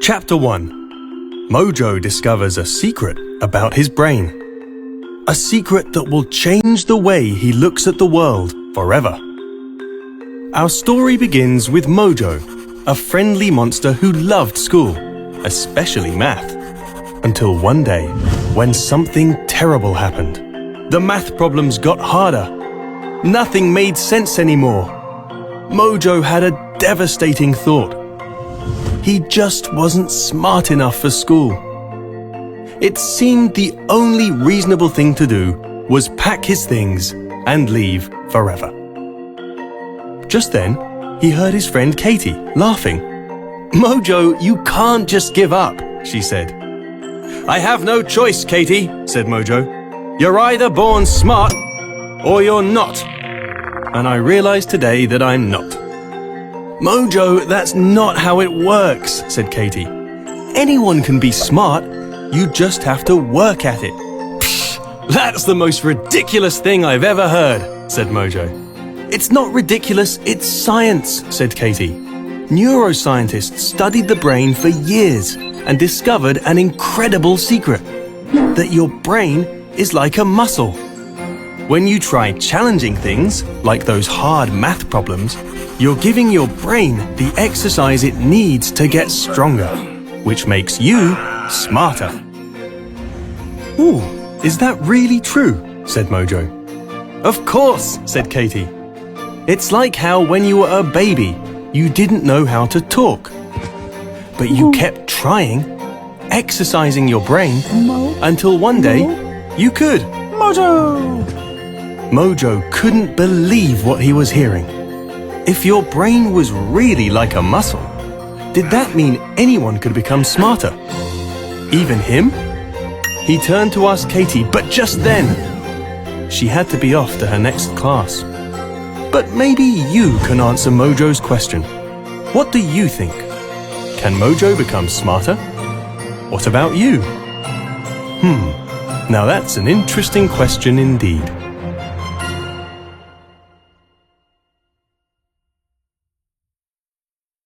Chapter 1. Mojo discovers a secret about his brain. A secret that will change the way he looks at the world forever. Our story begins with Mojo, a friendly monster who loved school, especially math. Until one day, when something terrible happened. The math problems got harder. Nothing made sense anymore. Mojo had a devastating thought. He just wasn't smart enough for school. It seemed the only reasonable thing to do was pack his things and leave forever. Just then, he heard his friend Katie laughing. "Mojo, you can't just give up," she said. "I have no choice, Katie," said Mojo. "You're either born smart or you're not. And I realize today that I'm not." "Mojo, that's not how it works," said Katie. "Anyone can be smart. You just have to work at it." "Psh, that's the most ridiculous thing I've ever heard," said Mojo. "It's not ridiculous, it's science," said Katie. "Neuroscientists studied the brain for years and discovered an incredible secret, that your brain is like a muscle. When you try challenging things, like those hard math problems, you're giving your brain the exercise it needs to get stronger, which makes you smarter." "Ooh, is that really true?" said Mojo. "Of course," said Katie. "It's like how when you were a baby, you didn't know how to talk. But you kept trying, exercising your brain, until one day you could." Mojo! Mojo couldn't believe what he was hearing. If your brain was really like a muscle, did that mean anyone could become smarter? Even him? He turned to ask Katie, but just then, she had to be off to her next class. But maybe you can answer Mojo's question. What do you think? Can Mojo become smarter? What about you? Now that's an interesting question indeed.